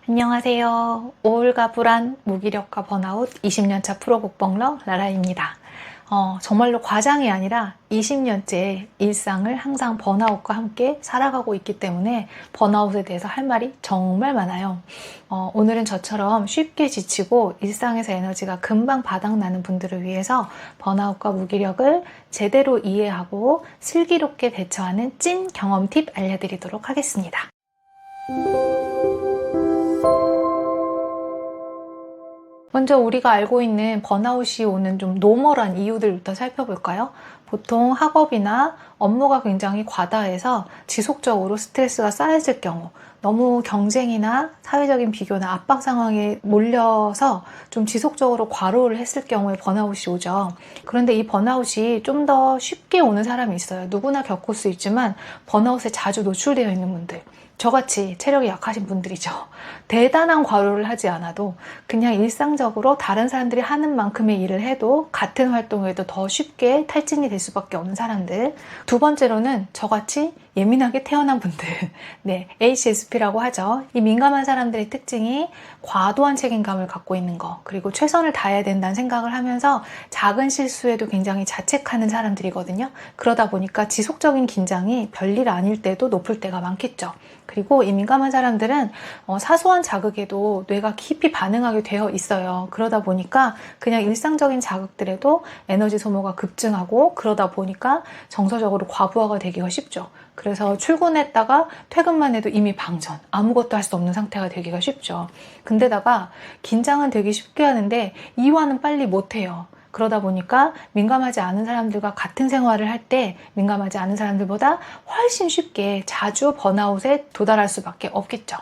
안녕하세요. 우울과 불안, 무기력과 번아웃 20년차 프로 국뽕러 라라입니다. 정말로 과장이 아니라 20년째 일상을 항상 번아웃과 함께 살아가고 있기 때문에 번아웃에 대해서 할 말이 정말 많아요. 오늘은 저처럼 쉽게 지치고 일상에서 에너지가 금방 바닥나는 분들을 위해서 번아웃과 무기력을 제대로 이해하고 슬기롭게 대처하는 찐 경험 팁 알려드리도록 하겠습니다. 먼저 우리가 알고 있는 번아웃이 오는 좀 노멀한 이유들부터 살펴볼까요? 보통 학업이나 업무가 굉장히 과다해서 지속적으로 스트레스가 쌓여질 경우, 너무 경쟁이나 사회적인 비교나 압박 상황에 몰려서 좀 지속적으로 과로를 했을 경우에 번아웃이 오죠. 그런데 이 번아웃이 좀 더 쉽게 오는 사람이 있어요. 누구나 겪을 수 있지만 번아웃에 자주 노출되어 있는 분들. 저같이 체력이 약하신 분들이죠. 대단한 과로를 하지 않아도 그냥 일상적으로 다른 사람들이 하는 만큼의 일을 해도 같은 활동에도 더 쉽게 탈진이 될 수밖에 없는 사람들. 두 번째로는 저같이 예민하게 태어난 분들. 네, HSP라고 하죠. 이 민감한 사람들의 특징이 과도한 책임감을 갖고 있는 거, 그리고 최선을 다해야 된다는 생각을 하면서 작은 실수에도 굉장히 자책하는 사람들이거든요. 그러다 보니까 지속적인 긴장이 별일 아닐 때도 높을 때가 많겠죠. 그리고 이 민감한 사람들은 사소한 자극에도 뇌가 깊이 반응하게 되어 있어요. 그러다 보니까 그냥 일상적인 자극들에도 에너지 소모가 급증하고, 그러다 보니까 정서적으로 과부하가 되기가 쉽죠. 그래서 출근했다가 퇴근만 해도 이미 방전, 아무것도 할 수 없는 상태가 되기가 쉽죠. 근데다가 긴장은 되게 쉽게 하는데 이완은 빨리 못해요. 그러다 보니까 민감하지 않은 사람들과 같은 생활을 할 때 민감하지 않은 사람들보다 훨씬 쉽게 자주 번아웃에 도달할 수밖에 없겠죠.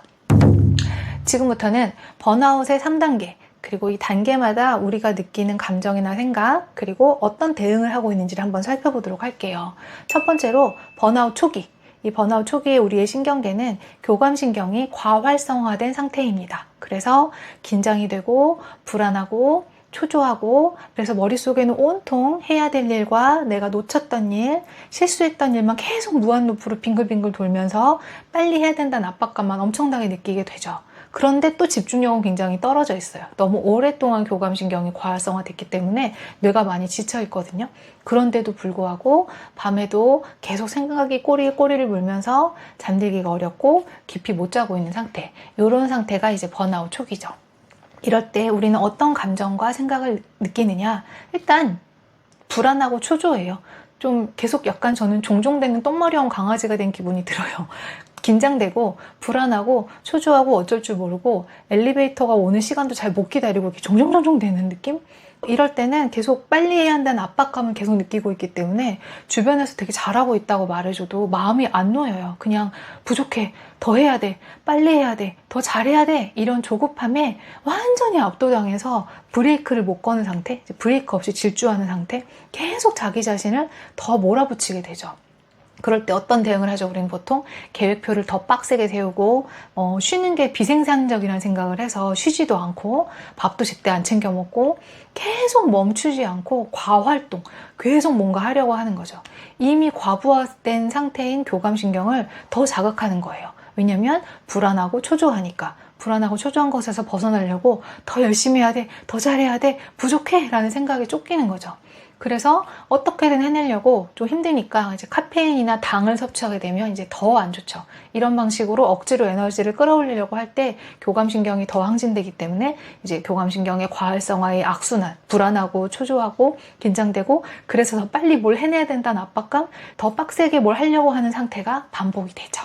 지금부터는 번아웃의 3단계, 그리고 이 단계마다 우리가 느끼는 감정이나 생각, 그리고 어떤 대응을 하고 있는지를 한번 살펴보도록 할게요. 첫 번째로 번아웃 초기. 이 번아웃 초기에 우리의 신경계는 교감신경이 과활성화된 상태입니다. 그래서 긴장이 되고 불안하고 초조하고, 그래서 머릿속에는 온통 해야 될 일과 내가 놓쳤던 일, 실수했던 일만 계속 무한루프로 빙글빙글 돌면서 빨리 해야 된다는 압박감만 엄청나게 느끼게 되죠. 그런데 또 집중력은 굉장히 떨어져 있어요. 너무 오랫동안 교감신경이 과활성화됐기 때문에 뇌가 많이 지쳐 있거든요. 그런데도 불구하고 밤에도 계속 생각이 꼬리에 꼬리를 물면서 잠들기가 어렵고 깊이 못 자고 있는 상태. 이런 상태가 이제 번아웃 초기죠. 이럴 때 우리는 어떤 감정과 생각을 느끼느냐? 일단 불안하고 초조해요. 좀 계속 약간 저는 종종되는 똥머리형 강아지가 된 기분이 들어요. 긴장되고 불안하고 초조하고 어쩔 줄 모르고 엘리베이터가 오는 시간도 잘 못 기다리고 이렇게 종종종종 되는 느낌? 이럴 때는 계속 빨리 해야 한다는 압박감을 계속 느끼고 있기 때문에 주변에서 되게 잘하고 있다고 말해줘도 마음이 안 놓여요. 그냥 부족해, 더 해야 돼, 빨리 해야 돼, 더 잘해야 돼, 이런 조급함에 완전히 압도당해서 브레이크를 못 거는 상태, 브레이크 없이 질주하는 상태, 계속 자기 자신을 더 몰아붙이게 되죠. 그럴 때 어떤 대응을 하죠? 우리는 보통 계획표를 더 빡세게 세우고 쉬는 게 비생산적이라는 생각을 해서 쉬지도 않고 밥도 제때 안 챙겨 먹고 계속 멈추지 않고 과활동, 계속 뭔가 하려고 하는 거죠. 이미 과부하된 상태인 교감신경을 더 자극하는 거예요. 왜냐면 불안하고 초조하니까. 불안하고 초조한 것에서 벗어나려고 더 열심히 해야 돼, 더 잘해야 돼, 부족해 라는 생각에 쫓기는 거죠. 그래서 어떻게든 해내려고 좀 힘드니까 이제 카페인이나 당을 섭취하게 되면 이제 더 안 좋죠. 이런 방식으로 억지로 에너지를 끌어올리려고 할 때 교감신경이 더 항진되기 때문에 이제 교감신경의 과활성화의 악순환, 불안하고 초조하고 긴장되고, 그래서 더 빨리 뭘 해내야 된다는 압박감, 더 빡세게 뭘 하려고 하는 상태가 반복이 되죠.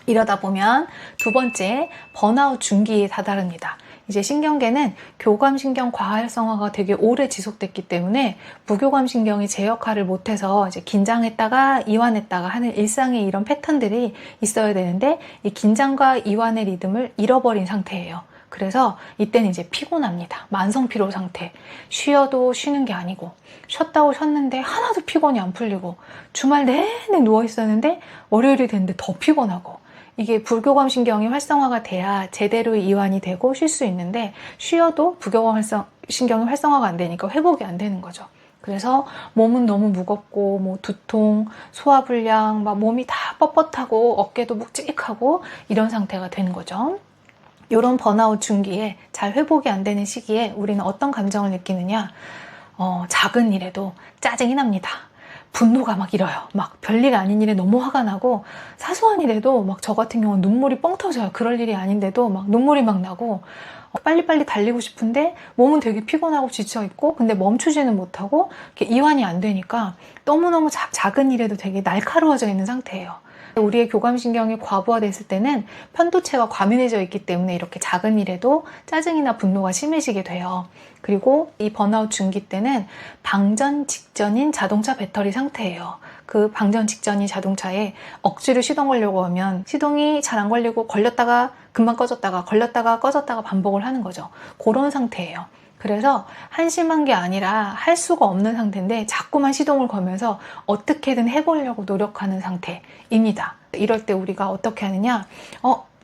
이러다 보면 두 번째, 번아웃 중기에 다다릅니다. 이제 신경계는 교감신경 과활성화가 되게 오래 지속됐기 때문에 부교감신경이 제 역할을 못해서 이제 긴장했다가 이완했다가 하는 일상의 이런 패턴들이 있어야 되는데, 이 긴장과 이완의 리듬을 잃어버린 상태예요. 그래서 이때는 이제 피곤합니다. 만성피로 상태. 쉬어도 쉬는 게 아니고, 쉬었다고 쉬었는데 하나도 피곤이 안 풀리고, 주말 내내 누워 있었는데 월요일이 됐는데 더 피곤하고, 이게 부교감신경이 활성화가 돼야 제대로 이완이 되고 쉴 수 있는데, 쉬어도 부교감신경이 활성화가 안 되니까 회복이 안 되는 거죠. 그래서 몸은 너무 무겁고, 뭐 두통, 소화불량, 막 몸이 다 뻣뻣하고 어깨도 묵직하고 이런 상태가 되는 거죠. 이런 번아웃 중기에 잘 회복이 안 되는 시기에 우리는 어떤 감정을 느끼느냐? 작은 일에도 짜증이 납니다. 분노가 막 일어요. 막 별일 아닌 일에 너무 화가 나고, 사소한 일에도 막 저 같은 경우는 눈물이 뻥 터져요. 그럴 일이 아닌데도 막 눈물이 막 나고, 빨리빨리 달리고 싶은데 몸은 되게 피곤하고 지쳐있고, 근데 멈추지는 못하고 이렇게 이완이 안 되니까 너무너무 작은 일에도 되게 날카로워져 있는 상태예요. 우리의 교감신경이 과부하됐을 때는 편도체가 과민해져 있기 때문에 이렇게 작은 일에도 짜증이나 분노가 심해지게 돼요. 그리고 이 번아웃 중기 때는 방전 직전인 자동차 배터리 상태예요. 그 방전 직전인 자동차에 억지로 시동 걸려고 하면 시동이 잘 안 걸리고 걸렸다가 금방 꺼졌다가 걸렸다가 꺼졌다가 반복을 하는 거죠. 그런 상태예요. 그래서 한심한 게 아니라 할 수가 없는 상태인데 자꾸만 시동을 걸면서 어떻게든 해보려고 노력하는 상태입니다. 이럴 때 우리가 어떻게 하느냐?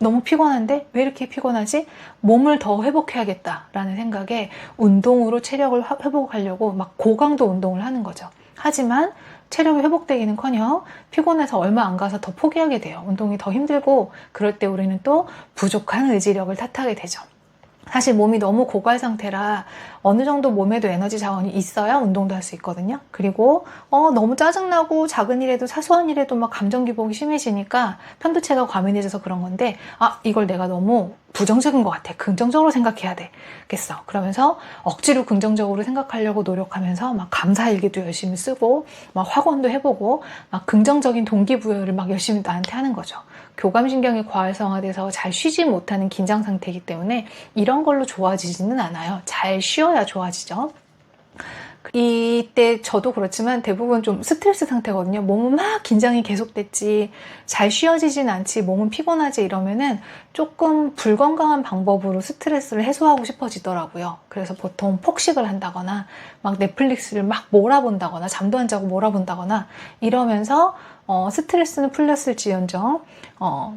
너무 피곤한데? 왜 이렇게 피곤하지? 몸을 더 회복해야겠다라는 생각에 운동으로 체력을 회복하려고 막 고강도 운동을 하는 거죠. 하지만 체력이 회복되기는커녕 피곤해서 얼마 안 가서 더 포기하게 돼요. 운동이 더 힘들고, 그럴 때 우리는 또 부족한 의지력을 탓하게 되죠. 사실 몸이 너무 고갈 상태라 어느 정도 몸에도 에너지 자원이 있어야 운동도 할 수 있거든요. 그리고 너무 짜증나고 작은 일에도 사소한 일에도 막 감정 기복이 심해지니까 편도체가 과민해져서 그런 건데, 이걸 내가 너무 부정적인 것 같아. 긍정적으로 생각해야 되겠어. 그러면서 억지로 긍정적으로 생각하려고 노력하면서 막 감사일기도 열심히 쓰고 막 확언도 해보고 막 긍정적인 동기부여를 막 열심히 나한테 하는 거죠. 교감신경이 과활성화돼서 잘 쉬지 못하는 긴장 상태이기 때문에 이런 걸로 좋아지지는 않아요. 잘 쉬어야 좋아지죠. 이때 저도 그렇지만 대부분 좀 스트레스 상태거든요. 몸은 막 긴장이 계속됐지, 잘 쉬어지진 않지, 몸은 피곤하지 이러면은 조금 불건강한 방법으로 스트레스를 해소하고 싶어지더라고요. 그래서 보통 폭식을 한다거나 막 넷플릭스를 막 몰아본다거나 잠도 안 자고 몰아본다거나 이러면서 스트레스는 풀렸을지언정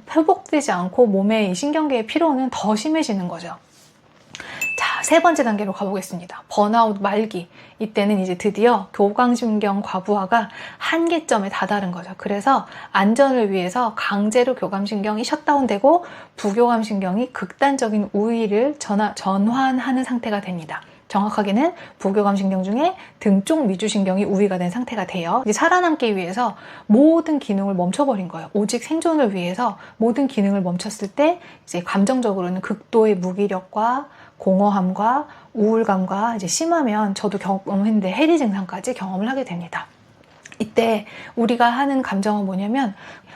회복되지 않고 몸의 신경계의 피로는 더 심해지는 거죠. 자, 세 번째 단계로 가보겠습니다. 번아웃 말기. 이때는 이제 드디어 교감신경 과부하가 한계점에 다다른 거죠. 그래서 안전을 위해서 강제로 교감신경이 셧다운되고 부교감신경이 극단적인 우위를 전환하는 상태가 됩니다. 정확하게는 부교감신경 중에 등쪽 미주신경이 우위가 된 상태가 돼요. 이제 살아남기 위해서 모든 기능을 멈춰버린 거예요. 오직 생존을 위해서 모든 기능을 멈췄을 때 이제 감정적으로는 극도의 무기력과 공허함과 우울감과 이제 심하면 저도 경험했는데 해리 증상까지 경험을 하게 됩니다. 이때 우리가 하는 감정은 뭐냐면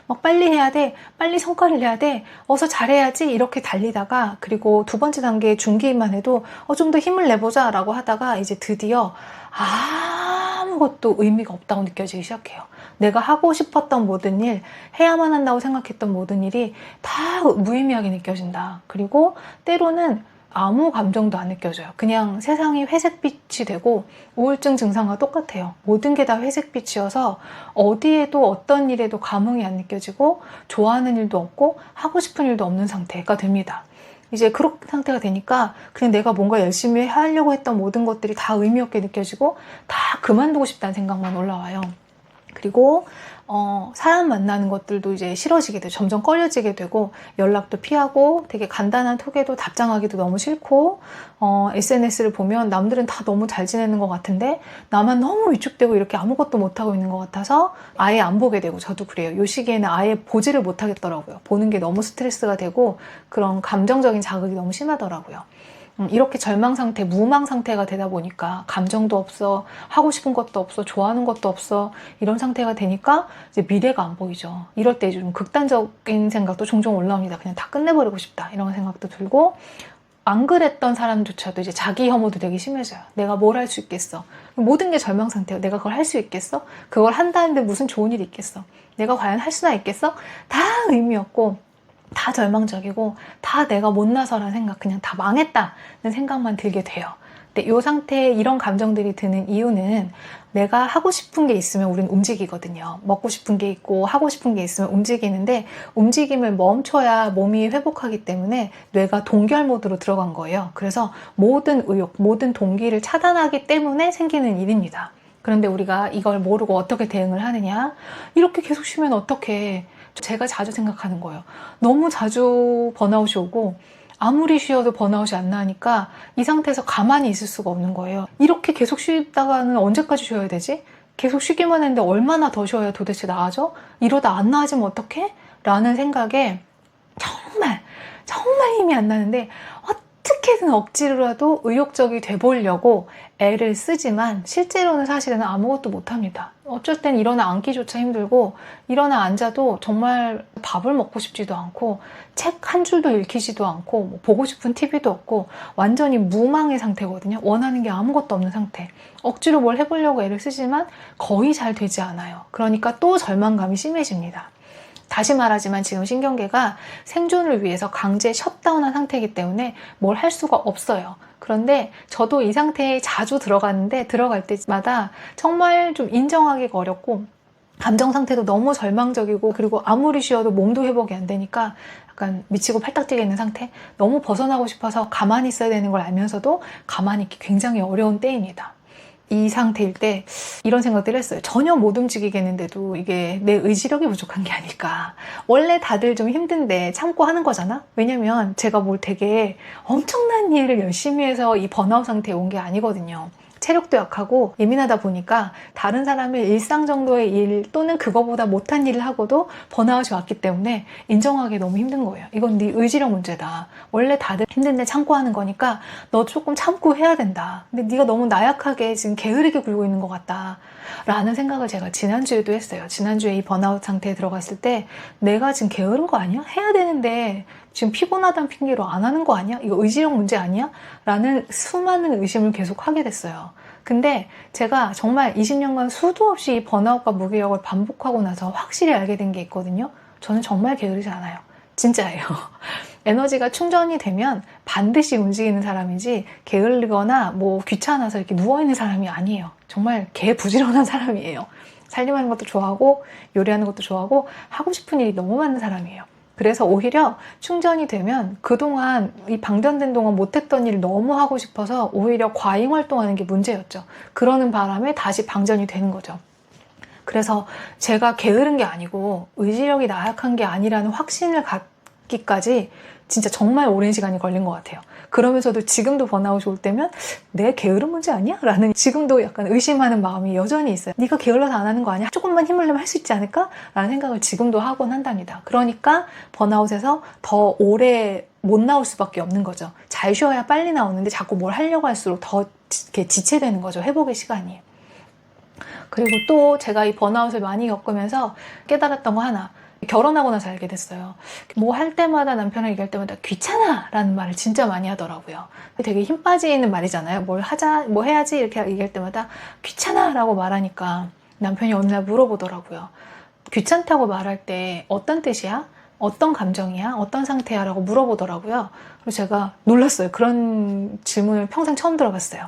막 빨리 해야 돼, 빨리 성과를 내야 돼, 어서 잘해야지 이렇게 달리다가, 그리고 두 번째 단계 중기만 해도 좀 더 힘을 내보자 라고 하다가 이제 드디어 아무것도 의미가 없다고 느껴지기 시작해요. 내가 하고 싶었던 모든 일, 해야만 한다고 생각했던 모든 일이 다 무의미하게 느껴진다. 그리고 때로는 아무 감정도 안 느껴져요. 그냥 세상이 회색빛이 되고 우울증 증상과 똑같아요. 모든 게 다 회색빛이어서 어디에도 어떤 일에도 감흥이 안 느껴지고 좋아하는 일도 없고 하고 싶은 일도 없는 상태가 됩니다. 이제 그런 상태가 되니까 그냥 내가 뭔가 열심히 하려고 했던 모든 것들이 다 의미 없게 느껴지고 다 그만두고 싶다는 생각만 올라와요. 그리고 사람 만나는 것들도 이제 싫어지게 되고 점점 꺼려지게 되고 연락도 피하고 되게 간단한 톡에도 답장하기도 너무 싫고 SNS를 보면 남들은 다 너무 잘 지내는 것 같은데 나만 너무 위축되고 이렇게 아무것도 못하고 있는 것 같아서 아예 안 보게 되고, 저도 그래요. 이 시기에는 아예 보지를 못하겠더라고요. 보는 게 너무 스트레스가 되고 그런 감정적인 자극이 너무 심하더라고요. 이렇게 절망 상태, 무망 상태가 되다 보니까 감정도 없어, 하고 싶은 것도 없어, 좋아하는 것도 없어, 이런 상태가 되니까 이제 미래가 안 보이죠. 이럴 때 좀 극단적인 생각도 종종 올라옵니다. 그냥 다 끝내버리고 싶다, 이런 생각도 들고, 안 그랬던 사람조차도 이제 자기 혐오도 되게 심해져요. 내가 뭘 할 수 있겠어? 모든 게 절망 상태예요. 내가 그걸 할 수 있겠어? 그걸 한다는데 무슨 좋은 일이 있겠어? 내가 과연 할 수나 있겠어? 다 의미 없고 다 절망적이고 다 내가 못나서라는 생각, 그냥 다 망했다는 생각만 들게 돼요. 근데 이 상태에 이런 감정들이 드는 이유는 내가 하고 싶은 게 있으면 우리는 움직이거든요. 먹고 싶은 게 있고 하고 싶은 게 있으면 움직이는데 움직임을 멈춰야 몸이 회복하기 때문에 뇌가 동결 모드로 들어간 거예요. 그래서 모든 의욕, 모든 동기를 차단하기 때문에 생기는 일입니다. 그런데 우리가 이걸 모르고 어떻게 대응을 하느냐? 이렇게 계속 쉬면 어떡해? 제가 자주 생각하는 거예요. 너무 자주 번아웃이 오고 아무리 쉬어도 번아웃이 안 나니까 이 상태에서 가만히 있을 수가 없는 거예요. 이렇게 계속 쉬다가는 언제까지 쉬어야 되지? 계속 쉬기만 했는데 얼마나 더 쉬어야 도대체 나아져? 이러다 안 나아지면 어떡해? 라는 생각에 정말 힘이 안 나는데 어떻게든 억지로라도 의욕적이 돼보려고 애를 쓰지만 실제로는 사실은 아무것도 못합니다. 어쩔 땐 일어나 앉기조차 힘들고 일어나 앉아도 정말 밥을 먹고 싶지도 않고 책 한 줄도 읽히지도 않고 뭐 보고 싶은 TV도 없고 완전히 무망의 상태거든요. 원하는 게 아무것도 없는 상태. 억지로 뭘 해보려고 애를 쓰지만 거의 잘 되지 않아요. 그러니까 또 절망감이 심해집니다. 다시 말하지만 지금 신경계가 생존을 위해서 강제 셧다운한 상태이기 때문에 뭘 할 수가 없어요. 그런데 저도 이 상태에 자주 들어가는데 들어갈 때마다 정말 좀 인정하기가 어렵고 감정 상태도 너무 절망적이고 그리고 아무리 쉬어도 몸도 회복이 안 되니까 약간 미치고 팔딱 뛰겠는 상태? 너무 벗어나고 싶어서 가만히 있어야 되는 걸 알면서도 가만히 있기 굉장히 어려운 때입니다. 이 상태일 때 이런 생각들을 했어요. 전혀 못 움직이겠는데도 이게 내 의지력이 부족한 게 아닐까. 원래 다들 좀 힘든데 참고 하는 거잖아? 왜냐면 제가 뭘 되게 엄청난 일을 열심히 해서 이 번아웃 상태에 온 게 아니거든요. 체력도 약하고 예민하다 보니까 다른 사람의 일상 정도의 일 또는 그거보다 못한 일을 하고도 번아웃이 왔기 때문에 인정하기 너무 힘든 거예요. 이건 네 의지력 문제다. 원래 다들 힘든데 참고 하는 거니까 너 조금 참고 해야 된다. 근데 네가 너무 나약하게 지금 게으르게 굴고 있는 것 같다. 라는 생각을 제가 지난주에도 했어요. 지난주에 이 번아웃 상태에 들어갔을 때 내가 지금 게으른 거 아니야? 해야 되는데 지금 피곤하다는 핑계로 안 하는 거 아니야? 이거 의지력 문제 아니야? 라는 수많은 의심을 계속 하게 됐어요. 근데 제가 정말 20년간 수도 없이 이 번아웃과 무기력을 반복하고 나서 확실히 알게 된 게 있거든요. 저는 정말 게으르지 않아요. 진짜예요. 에너지가 충전이 되면 반드시 움직이는 사람이지 게을르거나 뭐 귀찮아서 이렇게 누워있는 사람이 아니에요. 정말 개부지런한 사람이에요. 살림하는 것도 좋아하고 요리하는 것도 좋아하고 하고 싶은 일이 너무 많은 사람이에요. 그래서 오히려 충전이 되면 그동안 이 방전된 동안 못했던 일을 너무 하고 싶어서 오히려 과잉 활동하는 게 문제였죠. 그러는 바람에 다시 방전이 되는 거죠. 그래서 제가 게으른 게 아니고 의지력이 나약한 게 아니라는 확신을 갖기까지 진짜 정말 오랜 시간이 걸린 것 같아요. 그러면서도 지금도 번아웃이 올 때면 내 게으른 문제 아니야? 라는 지금도 약간 의심하는 마음이 여전히 있어요. 네가 게을러서 안 하는 거 아니야? 조금만 힘을 내면 할 수 있지 않을까? 라는 생각을 지금도 하곤 한답니다. 그러니까 번아웃에서 더 오래 못 나올 수밖에 없는 거죠. 잘 쉬어야 빨리 나오는데 자꾸 뭘 하려고 할수록 더 이렇게 지체되는 거죠. 회복의 시간이. 그리고 또 제가 이 번아웃을 많이 겪으면서 깨달았던 거 하나. 결혼하고 나서 알게 됐어요. 뭐 할 때마다 남편을 얘기할 때마다 귀찮아! 라는 말을 진짜 많이 하더라고요. 되게 힘 빠지는 말이잖아요. 뭘 하자, 뭐 해야지 이렇게 얘기할 때마다 귀찮아! 라고 말하니까 남편이 어느 날 물어보더라고요. 귀찮다고 말할 때 어떤 뜻이야? 어떤 감정이야? 어떤 상태야? 라고 물어보더라고요. 그래서 제가 놀랐어요. 그런 질문을 평생 처음 들어봤어요.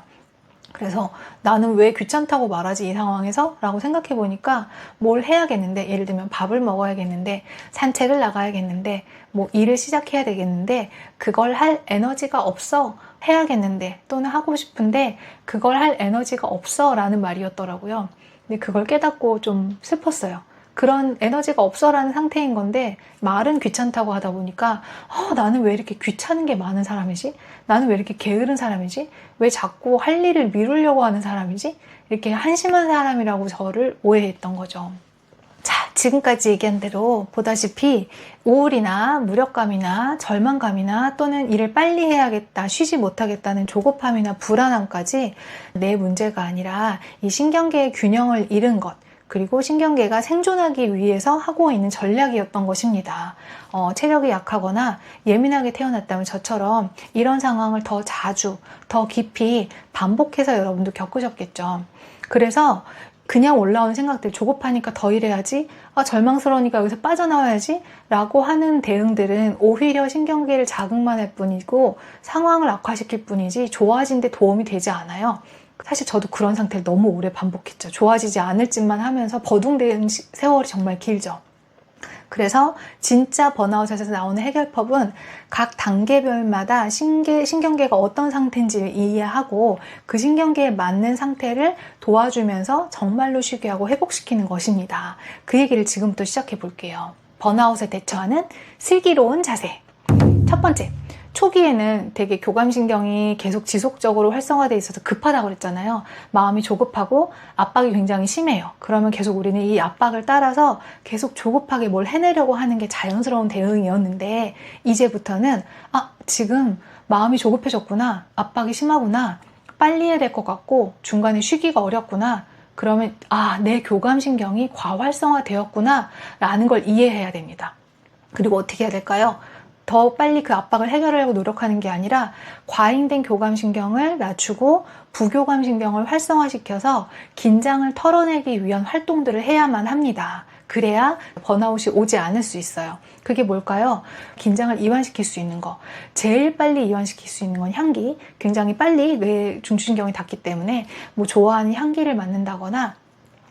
그래서 나는 왜 귀찮다고 말하지 이 상황에서? 라고 생각해 보니까 뭘 해야겠는데, 예를 들면 밥을 먹어야겠는데, 산책을 나가야겠는데, 뭐 일을 시작해야 되겠는데, 그걸 할 에너지가 없어 해야겠는데, 또는 하고 싶은데 그걸 할 에너지가 없어 라는 말이었더라고요. 근데 그걸 깨닫고 좀 슬펐어요. 그런 에너지가 없어라는 상태인 건데 말은 귀찮다고 하다 보니까 나는 왜 이렇게 귀찮은 게 많은 사람이지? 나는 왜 이렇게 게으른 사람이지? 왜 자꾸 할 일을 미루려고 하는 사람이지? 이렇게 한심한 사람이라고 저를 오해했던 거죠. 자, 지금까지 얘기한 대로 보다시피 우울이나 무력감이나 절망감이나 또는 일을 빨리 해야겠다, 쉬지 못하겠다는 조급함이나 불안함까지 내 문제가 아니라 이 신경계의 균형을 잃은 것, 그리고 신경계가 생존하기 위해서 하고 있는 전략이었던 것입니다. 체력이 약하거나 예민하게 태어났다면 저처럼 이런 상황을 더 자주, 더 깊이 반복해서 여러분도 겪으셨겠죠. 그래서 그냥 올라오는 생각들, 조급하니까 더 일해야지, 절망스러우니까 여기서 빠져나와야지 라고 하는 대응들은 오히려 신경계를 자극만 할 뿐이고 상황을 악화시킬 뿐이지 좋아진 데 도움이 되지 않아요. 사실 저도 그런 상태를 너무 오래 반복했죠. 좋아지지 않을 짓만 하면서 버둥대는 세월이 정말 길죠. 그래서 진짜 번아웃에서 나오는 해결법은 각 단계별마다 신경계가 어떤 상태인지를 이해하고 그 신경계에 맞는 상태를 도와주면서 정말로 쉬게 하고 회복시키는 것입니다. 그 얘기를 지금부터 시작해 볼게요. 번아웃에 대처하는 슬기로운 자세. 첫 번째, 초기에는 되게 교감신경이 계속 지속적으로 활성화되어 있어서 급하다고 그랬잖아요. 마음이 조급하고 압박이 굉장히 심해요. 그러면 계속 우리는 이 압박을 따라서 계속 조급하게 뭘 해내려고 하는 게 자연스러운 대응이었는데, 이제부터는 지금 마음이 조급해졌구나, 압박이 심하구나, 빨리 해야 될 것 같고 중간에 쉬기가 어렵구나, 그러면 내 교감신경이 과활성화되었구나 라는 걸 이해해야 됩니다. 그리고 어떻게 해야 될까요? 더 빨리 그 압박을 해결하려고 노력하는 게 아니라 과잉된 교감신경을 낮추고 부교감신경을 활성화시켜서 긴장을 털어내기 위한 활동들을 해야만 합니다. 그래야 번아웃이 오지 않을 수 있어요. 그게 뭘까요? 긴장을 이완시킬 수 있는 거. 제일 빨리 이완시킬 수 있는 건 향기. 굉장히 빨리 뇌 중추신경이 닿기 때문에 좋아하는 향기를 맡는다거나,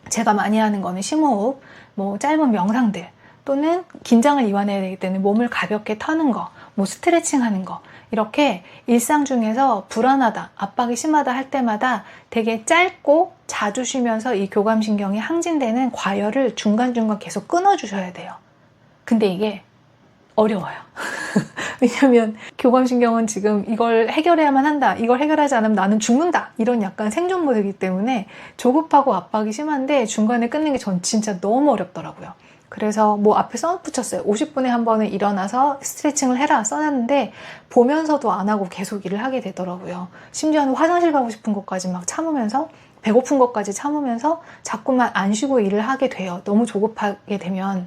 제가 많이 하는 거는 심호흡, 짧은 명상들, 또는 긴장을 이완해야 되기 때문에 몸을 가볍게 터는 거, 스트레칭 하는 거, 이렇게 일상 중에서 불안하다, 압박이 심하다 할 때마다 되게 짧고 자주 쉬면서 이 교감신경이 항진되는 과열을 중간중간 계속 끊어주셔야 돼요. 근데 이게 어려워요. 왜냐면 교감신경은 지금 이걸 해결해야만 한다, 이걸 해결하지 않으면 나는 죽는다, 이런 약간 생존 모드이기 때문에 조급하고 압박이 심한데 중간에 끊는 게 전 진짜 너무 어렵더라고요. 그래서 앞에 써붙였어요. 50분에 한 번은 일어나서 스트레칭을 해라 써놨는데, 보면서도 안 하고 계속 일을 하게 되더라고요. 심지어는 화장실 가고 싶은 것까지 막 참으면서, 배고픈 것까지 참으면서 자꾸만 안 쉬고 일을 하게 돼요. 너무 조급하게 되면.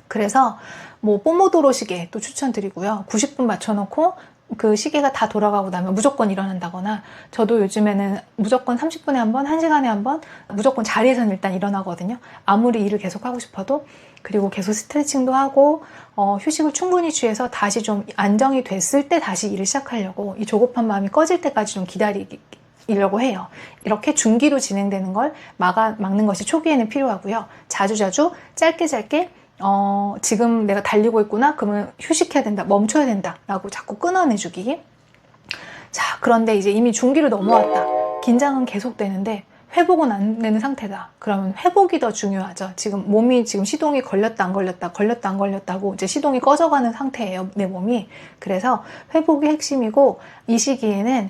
그래서 뽀모도로 시계 또 추천드리고요. 90분 맞춰놓고 그 시계가 다 돌아가고 나면 무조건 일어난다거나, 저도 요즘에는 무조건 30분에 한 번, 1시간에 한 번 무조건 자리에서는 일단 일어나거든요. 아무리 일을 계속 하고 싶어도. 그리고 계속 스트레칭도 하고 휴식을 충분히 취해서 다시 좀 안정이 됐을 때 다시 일을 시작하려고, 이 조급한 마음이 꺼질 때까지 좀 기다리려고 해요. 이렇게 중기로 진행되는 걸 막는 것이 초기에는 필요하고요. 자주자주 짧게 지금 내가 달리고 있구나, 그러면 휴식해야 된다, 멈춰야 된다 라고 자꾸 끊어내주기. 자, 그런데 이제 이미 중기로 넘어왔다, 긴장은 계속되는데 회복은 안 되는 상태다. 그러면 회복이 더 중요하죠. 지금 몸이 시동이 걸렸다 안 걸렸다고 이제 시동이 꺼져가는 상태예요, 내 몸이. 그래서 회복이 핵심이고, 이 시기에는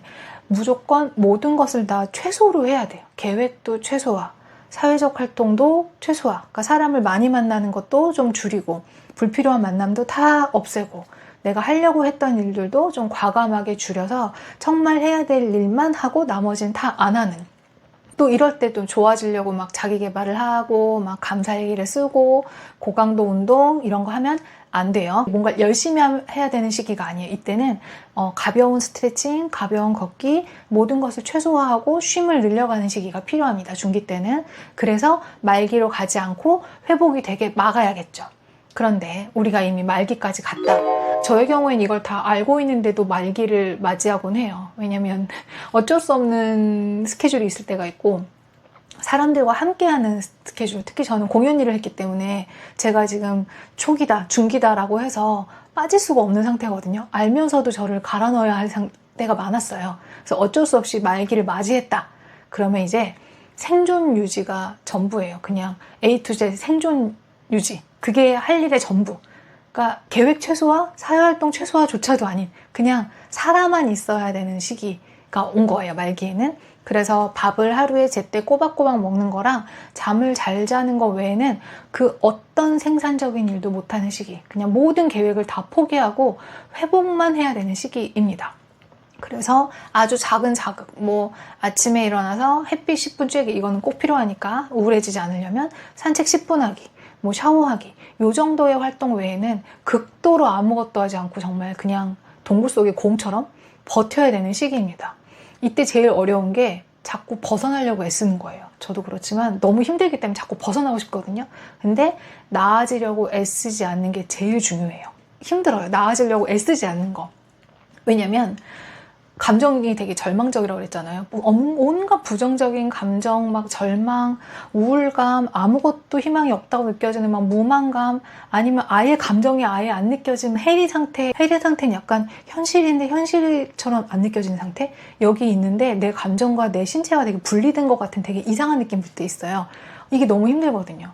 무조건 모든 것을 다 최소로 해야 돼요. 계획도 최소화, 사회적 활동도 최소화, 그러니까 사람을 많이 만나는 것도 좀 줄이고, 불필요한 만남도 다 없애고, 내가 하려고 했던 일들도 좀 과감하게 줄여서 정말 해야 될 일만 하고 나머지는 다 안 하는. 또 이럴 때 좀 좋아지려고 막 자기 개발을 하고 막 감사일기를 쓰고 고강도 운동 이런 거 하면 안 돼요. 뭔가 열심히 해야 되는 시기가 아니에요. 이때는 가벼운 스트레칭, 가벼운 걷기, 모든 것을 최소화하고 쉼을 늘려가는 시기가 필요합니다. 중기 때는. 그래서 말기로 가지 않고 회복이 되게 막아야겠죠. 그런데 우리가 이미 말기까지 갔다. 저의 경우엔 이걸 다 알고 있는데도 말기를 맞이하곤 해요. 왜냐면 어쩔 수 없는 스케줄이 있을 때가 있고, 사람들과 함께하는 스케줄, 특히 저는 공연 일을 했기 때문에 제가 지금 초기다, 중기다라고 해서 빠질 수가 없는 상태거든요. 알면서도 저를 갈아 넣어야 할 때가 많았어요. 그래서 어쩔 수 없이 말기를 맞이했다. 그러면 이제 생존 유지가 전부예요. 그냥 A to Z 생존 유지. 그게 할 일의 전부. 그러니까 계획 최소화, 사회활동 최소화조차도 아닌 그냥 살아만 있어야 되는 시기가 온 거예요, 말기에는. 그래서 밥을 하루에 제때 꼬박꼬박 먹는 거랑 잠을 잘 자는 거 외에는 그 어떤 생산적인 일도 못하는 시기, 그냥 모든 계획을 다 포기하고 회복만 해야 되는 시기입니다. 그래서 아주 작은 자극, 아침에 일어나서 햇빛 10분 쬐기, 이거는 꼭 필요하니까 우울해지지 않으려면 산책 10분 하기, 샤워하기, 요 정도의 활동 외에는 극도로 아무것도 하지 않고 정말 그냥 동굴 속의 공처럼 버텨야 되는 시기입니다. 이때 제일 어려운 게 자꾸 벗어나려고 애쓰는 거예요. 저도 그렇지만 너무 힘들기 때문에 자꾸 벗어나고 싶거든요. 근데 나아지려고 애쓰지 않는 게 제일 중요해요. 힘들어요. 나아지려고 애쓰지 않는 거. 왜냐면 감정이 되게 절망적이라고 그랬잖아요. 온갖 부정적인 감정, 막 절망, 우울감, 아무것도 희망이 없다고 느껴지는 막 무망감, 아니면 아예 감정이 아예 안 느껴지는 해리 상태. 해리 상태는 약간 현실인데 현실처럼 안 느껴지는 상태? 여기 있는데 내 감정과 내 신체가 되게 분리된 것 같은 되게 이상한 느낌 들 때 있어요. 이게 너무 힘들거든요.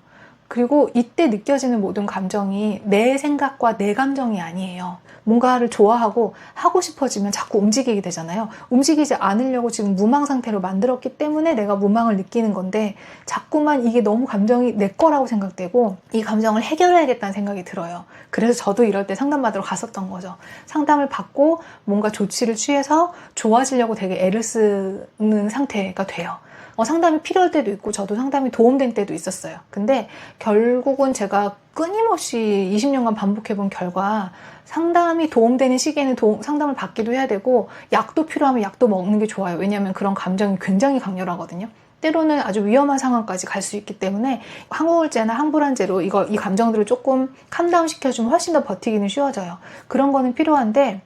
그리고 이때 느껴지는 모든 감정이 내 생각과 내 감정이 아니에요. 뭔가를 좋아하고 하고 싶어지면 자꾸 움직이게 되잖아요. 움직이지 않으려고 지금 무망 상태로 만들었기 때문에 내가 무망을 느끼는 건데, 자꾸만 이게 너무 감정이 내 거라고 생각되고 이 감정을 해결해야겠다는 생각이 들어요. 그래서 저도 이럴 때 상담받으러 갔었던 거죠. 상담을 받고 뭔가 조치를 취해서 좋아지려고 되게 애를 쓰는 상태가 돼요. 상담이 필요할 때도 있고 저도 상담이 도움된 때도 있었어요. 근데 결국은 제가 끊임없이 20년간 반복해본 결과, 상담이 도움되는 시기에는 상담을 받기도 해야 되고, 약도 필요하면 약도 먹는 게 좋아요. 왜냐하면 그런 감정이 굉장히 강렬하거든요. 때로는 아주 위험한 상황까지 갈 수 있기 때문에 항우울제나 항불안제로 이 감정들을 조금 캄다운 시켜주면 훨씬 더 버티기는 쉬워져요. 그런 거는 필요한데,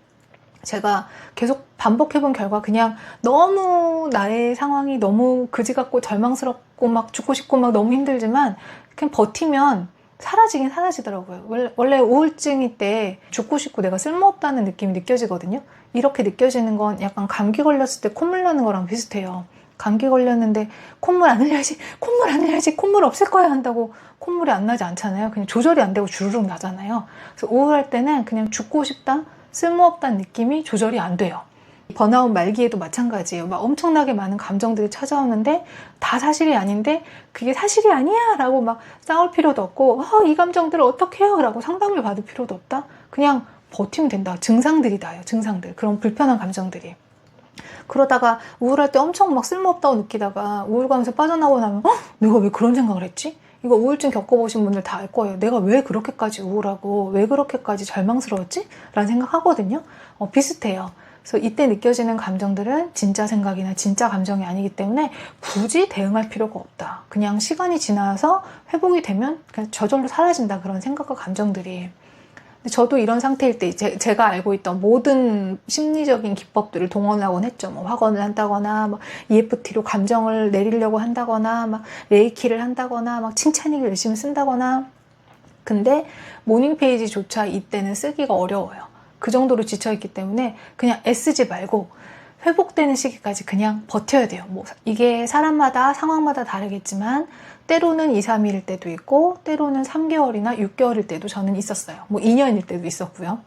제가 계속 반복해본 결과 그냥 너무 나의 상황이 너무 그지 같고 절망스럽고 막 죽고 싶고 막 너무 힘들지만 그냥 버티면 사라지긴 사라지더라고요. 원래 우울증일 때 죽고 싶고 내가 쓸모없다는 느낌이 느껴지거든요. 이렇게 느껴지는 건 약간 감기 걸렸을 때 콧물 나는 거랑 비슷해요. 감기 걸렸는데 콧물 안 흘려야지, 콧물 안 흘려야지, 콧물 없을 거야 한다고 콧물이 안 나지 않잖아요. 그냥 조절이 안 되고 주르륵 나잖아요. 그래서 우울할 때는 그냥 죽고 싶다, 쓸모없다는 느낌이 조절이 안 돼요. 번아웃 말기에도 마찬가지예요. 막 엄청나게 많은 감정들이 찾아오는데 다 사실이 아닌데 그게 사실이 아니야 라고 막 싸울 필요도 없고, 이 감정들을 어떻게 해요? 라고 상담을 받을 필요도 없다. 그냥 버티면 된다. 증상들이 다요. 증상들. 그런 불편한 감정들이. 그러다가 우울할 때 엄청 막 쓸모없다고 느끼다가 우울감에서 빠져나오고 나면 내가 왜 그런 생각을 했지? 이거 우울증 겪어보신 분들 다 알 거예요. 내가 왜 그렇게까지 우울하고 왜 그렇게까지 절망스러웠지? 라는 생각하거든요. 비슷해요. 그래서 이때 느껴지는 감정들은 진짜 생각이나 진짜 감정이 아니기 때문에 굳이 대응할 필요가 없다. 그냥 시간이 지나서 회복이 되면 그냥 저절로 사라진다. 그런 생각과 감정들이. 저도 이런 상태일 때 제가 알고 있던 모든 심리적인 기법들을 동원하곤 했죠. 뭐 확언을 한다거나, 뭐 EFT로 감정을 내리려고 한다거나, 막 레이키를 한다거나, 막 칭찬일기를 열심히 쓴다거나. 근데 모닝 페이지조차 이때는 쓰기가 어려워요. 그 정도로 지쳐있기 때문에 그냥 애쓰지 말고 회복되는 시기까지 그냥 버텨야 돼요. 뭐 이게 사람마다 상황마다 다르겠지만 때로는 2, 3일일 때도 있고 때로는 3개월이나 6개월일 때도 저는 있었어요. 뭐 2년일 때도 있었고요.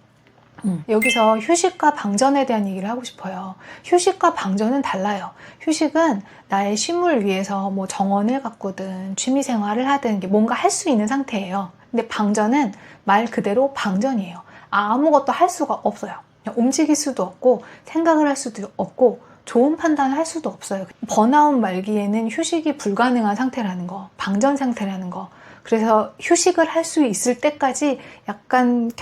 여기서 휴식과 방전에 대한 얘기를 하고 싶어요. 휴식과 방전은 달라요. 휴식은 나의 쉼을 위해서 뭐 정원을 가꾸든 취미생활을 하든 뭔가 할 수 있는 상태예요. 근데 방전은 말 그대로 방전이에요. 아무것도 할 수가 없어요. 움직일 수도 없고 생각을 할 수도 없고 좋은 판단을 할 수도 없어요. 번아웃 말기에는 휴식이 불가능한 상태라는 거, 방전 상태라는 거. 그래서 휴식을 할 수 있을 때까지 약간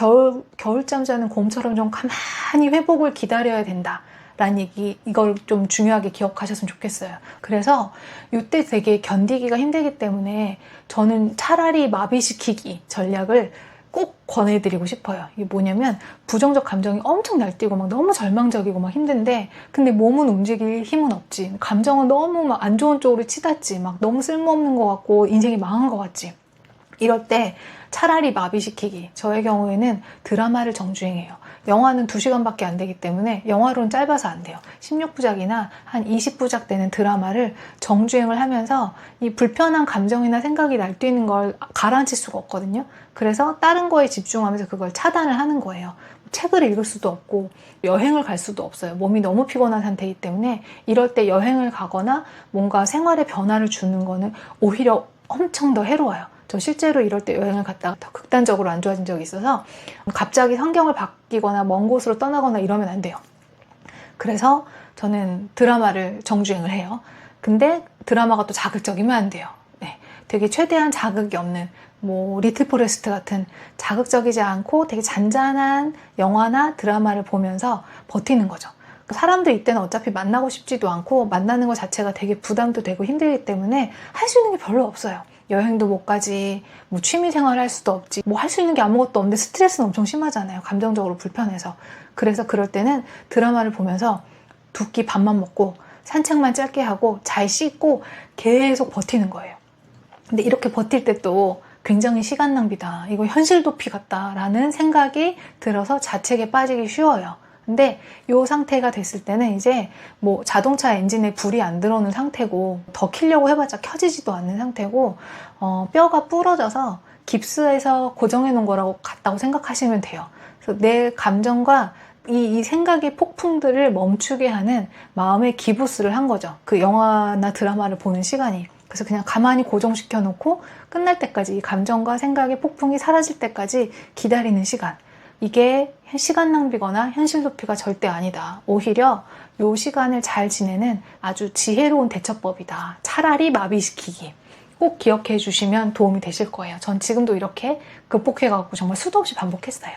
겨울잠 자는 곰처럼 좀 가만히 회복을 기다려야 된다 라는 얘기, 이걸 좀 중요하게 기억하셨으면 좋겠어요. 그래서 이때 되게 견디기가 힘들기 때문에 저는 차라리 마비시키기 전략을 꼭 권해드리고 싶어요. 이게 뭐냐면 부정적 감정이 엄청 날뛰고 막 너무 절망적이고 막 힘든데 근데 몸은 움직일 힘은 없지. 감정은 너무 막 안 좋은 쪽으로 치닫지. 막 너무 쓸모없는 것 같고 인생이 망한 것 같지. 이럴 때 차라리 마비시키기. 저의 경우에는 드라마를 정주행해요. 영화는 2시간밖에 안 되기 때문에 영화로는 짧아서 안 돼요. 16부작이나 한 20부작 되는 드라마를 정주행을 하면서 이 불편한 감정이나 생각이 날뛰는 걸 가라앉힐 수가 없거든요. 그래서 다른 거에 집중하면서 그걸 차단을 하는 거예요. 책을 읽을 수도 없고 여행을 갈 수도 없어요. 몸이 너무 피곤한 상태이기 때문에 이럴 때 여행을 가거나 뭔가 생활에 변화를 주는 거는 오히려 엄청 더 해로워요. 저 실제로 이럴 때 여행을 갔다가 더 극단적으로 안 좋아진 적이 있어서 갑자기 환경을 바뀌거나 먼 곳으로 떠나거나 이러면 안 돼요. 그래서 저는 드라마를 정주행을 해요. 근데 드라마가 또 자극적이면 안 돼요. 네, 되게 최대한 자극이 없는 뭐 리틀 포레스트 같은 자극적이지 않고 되게 잔잔한 영화나 드라마를 보면서 버티는 거죠. 사람들 이때는 어차피 만나고 싶지도 않고 만나는 것 자체가 되게 부담도 되고 힘들기 때문에 할 수 있는 게 별로 없어요. 여행도 못 가지, 뭐 취미생활 할 수도 없지, 뭐 할 수 있는 게 아무것도 없는데 스트레스는 엄청 심하잖아요. 감정적으로 불편해서. 그래서 그럴 때는 드라마를 보면서 2끼 밥만 먹고 산책만 짧게 하고 잘 씻고 계속 버티는 거예요. 근데 이렇게 버틸 때 또 굉장히 시간 낭비다, 이거 현실 도피 같다라는 생각이 들어서 자책에 빠지기 쉬워요. 근데 이 상태가 됐을 때는 이제 뭐 자동차 엔진에 불이 안 들어오는 상태고 더 키려고 해봤자 켜지지도 않는 상태고 뼈가 부러져서 깁스해서 고정해 놓은 거라고 같다고 생각하시면 돼요. 그래서 내 감정과 이 생각의 폭풍들을 멈추게 하는 마음의 기부스를 한 거죠. 그 영화나 드라마를 보는 시간이. 그래서 그냥 가만히 고정시켜 놓고 끝날 때까지 이 감정과 생각의 폭풍이 사라질 때까지 기다리는 시간. 이게 시간 낭비거나 현실 도피가 절대 아니다. 오히려 이 시간을 잘 지내는 아주 지혜로운 대처법이다. 차라리 마비시키기. 꼭 기억해 주시면 도움이 되실 거예요. 전 지금도 이렇게 극복해갖고 정말 수도 없이 반복했어요.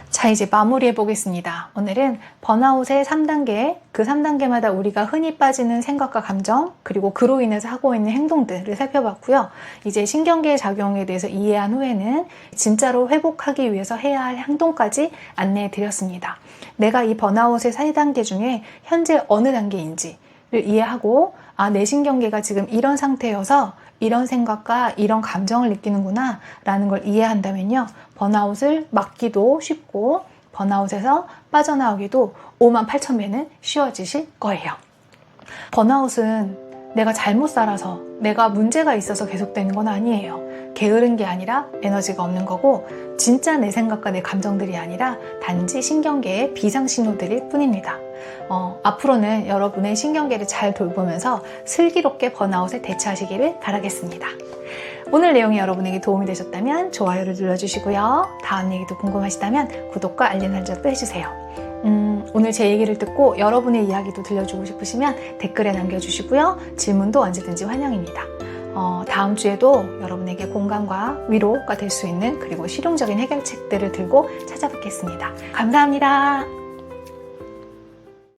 자, 이제 마무리해 보겠습니다. 오늘은 번아웃의 3단계, 그 3단계마다 우리가 흔히 빠지는 생각과 감정, 그리고 그로 인해서 하고 있는 행동들을 살펴봤고요. 이제 신경계의 작용에 대해서 이해한 후에는 진짜로 회복하기 위해서 해야 할 행동까지 안내해 드렸습니다. 내가 이 번아웃의 4단계 중에 현재 어느 단계인지를 이해하고, 내 신경계가 지금 이런 상태여서 이런 생각과 이런 감정을 느끼는구나 라는 걸 이해한다면요, 번아웃을 막기도 쉽고 번아웃에서 빠져나오기도 58,000배는 쉬워지실 거예요. 번아웃은 내가 잘못 살아서, 내가 문제가 있어서 계속되는 건 아니에요. 게으른 게 아니라 에너지가 없는 거고, 진짜 내 생각과 내 감정들이 아니라 단지 신경계의 비상신호들일 뿐입니다. 앞으로는 여러분의 신경계를 잘 돌보면서 슬기롭게 번아웃에 대처하시기를 바라겠습니다. 오늘 내용이 여러분에게 도움이 되셨다면 좋아요를 눌러주시고요. 다음 얘기도 궁금하시다면 구독과 알림 설정도 해주세요. 오늘 제 얘기를 듣고 여러분의 이야기도 들려주고 싶으시면 댓글에 남겨주시고요. 질문도 언제든지 환영입니다. 다음 주에도 여러분에게 공감과 위로가 될 수 있는, 그리고 실용적인 해결책들을 들고 찾아뵙겠습니다. 감사합니다.